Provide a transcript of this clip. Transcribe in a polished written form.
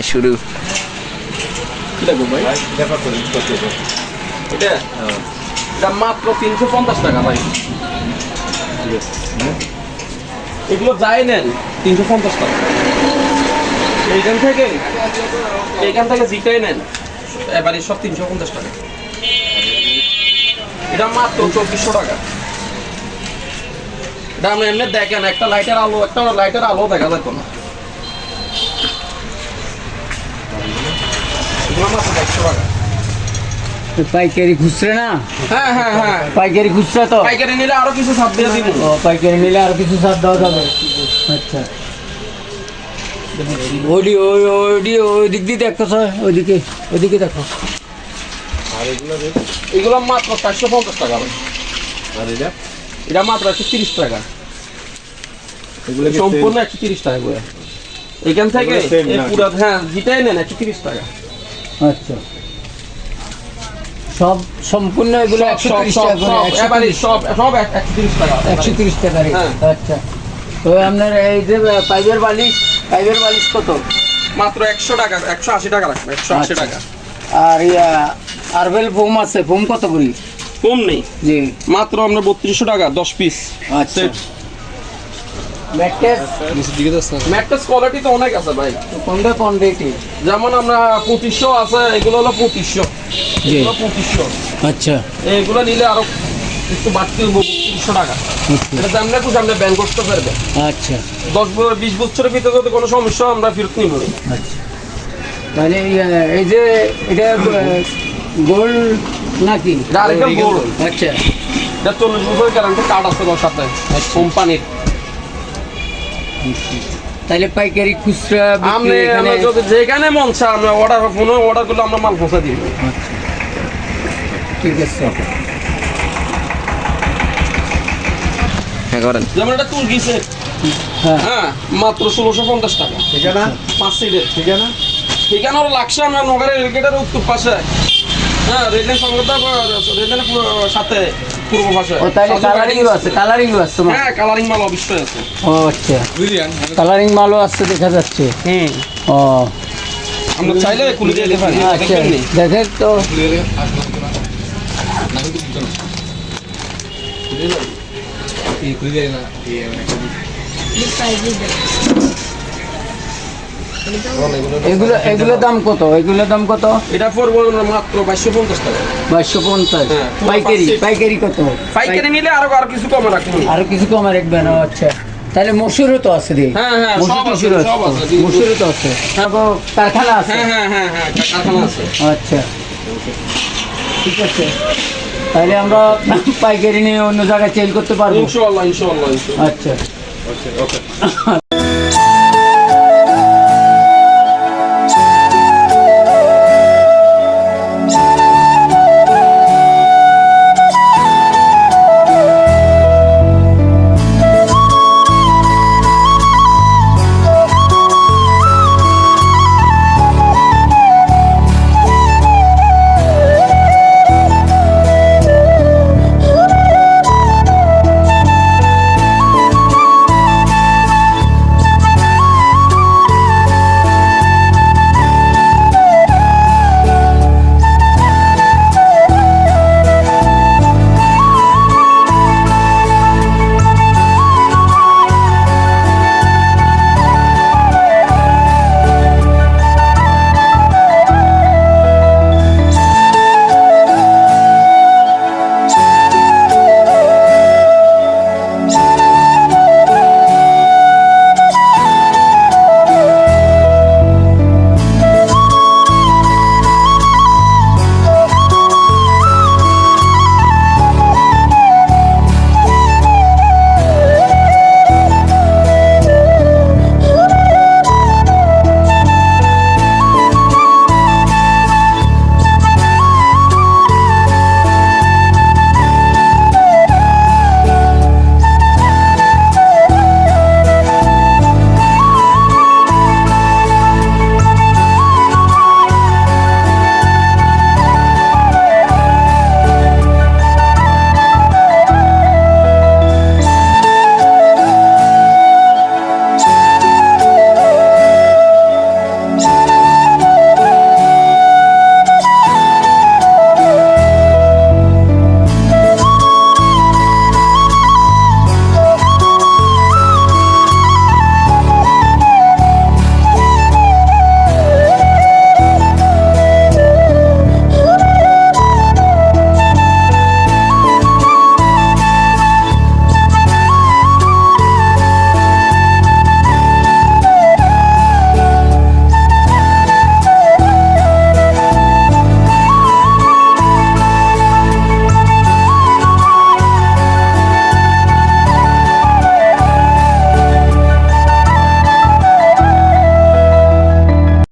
শুরু। এটা মাত্র 350 টাকা ভাই। এগুলো যাই নেন 350 টাকা। এইখান থেকে জিটাই নেন এবারে সব 350 টাকা। এটা মাত্র 2400 টাকা। এটা আপনি এমনি দেখেন একটা লাইটের আলো দেখা যেত না। এগুলো মাত্র 100 টাকা। পাইকারি খুচরা না? হ্যাঁ হ্যাঁ হ্যাঁ, পাইকারি খুচরা তো? পাইকারি নিলে আরো কিছু ছাড় দিয়ে দিব। পাইকারি নিলে আরো কিছু ছাড় দেওয়া যাবে। আচ্ছা, ওই দিক দিয়ে দেখো স্যার, ওইদিকে দেখো। এগুলো মাত্র 450 টাকা। আর এটা মাত্র 130 টাকা। এগুলো সম্পূর্ণ 130 টাকা করে। এখান থেকে পুরো হ্যাঁ জিটাই নেন 130 টাকা। আচ্ছা, সব সম্পূর্ণ এগুলো 130 টাকা করে? এবারে সব 130 টাকা। 130 টাকা। আচ্ছা, তো আপনার এই যে পাইপের বালিশ কত? মাত্র 100 টাকা, 180 টাকা রাখবে, 180 টাকা। আর আরবেল ফোম আছে, ফোম কত করে? কম নেই জি, মাত্র আমরা 3200 টাকা 10 পিস। আচ্ছা, ম্যাট্রেস কোয়ালিটি তো অনেক আছে ভাই। কোন রেটে? যেমন আমরা 2500 আছে, এগুলো হলো 2500। জি, 2500। আচ্ছা, এইগুলো নিলে আরো একটু বাড়তি 3200 টাকা। এটা সামনে খুব সামনে ব্যাংক করতে পারবে। আচ্ছা, 10-20 বছরের ভিতরে যদি কোনো সমস্যা আমরা ফেরত নিব। আচ্ছা, মানে এই যে এটা গোল্ড নাকি? আরেকটা গোল্ড। আচ্ছা, এটা 40 বছরের গ্যারান্টি কার্ড আছে ওর সাথে কোম্পানির। তাহলে পাইকারি খুচরা আপনি যদি যেখানে মন চায় আমরা ফোনে অর্ডার করলে আমরা মাল পৌঁছে দিব। ঠিক আছে, হ্যাঁ করেন। যেমন এটা তুর্কি সেট, হ্যাঁ মাত্র 1650 টাকা। ঠিকানা 5 সিটের। ঠিকানা হলো লাকসা, আমরা নগরের রেলগেটের উত্তর পাশে। হ্যাঁ, রেলের সঙ্গে রেলের সাথে পূর্ব পাশে। ও তাহলে কালারিং আছে? হ্যাঁ, কালারিং মাল অবশ্যই আছে। ও আচ্ছা, কালারিং মালও আছে দেখা যাচ্ছে। ও, আমরা চাইলে খুলে দিতে পারি। আচ্ছা, দেখেন তো। এগুলো দাম কত? এটা পড়বো মাত্র 2250 টাকা। 2250। হ্যাঁ, পাইকারি কত? পাইকারি নিলে আরো কিছু কমে রাখবো। আরো কিছু কমে রাখবেন? আচ্ছা, তাহলে মসুরও তো আছে রে? হ্যাঁ হ্যাঁ, মসুরও তো আছে। কারখানা আছে? হ্যাঁ কারখানা আছে। আচ্ছা, ঠিক আছে, তাহলে আমরা পাইকারি নিয়ে অন্য জায়গায় চেল করতে পারবো? ইনশাআল্লাহ। আচ্ছা, ওকে।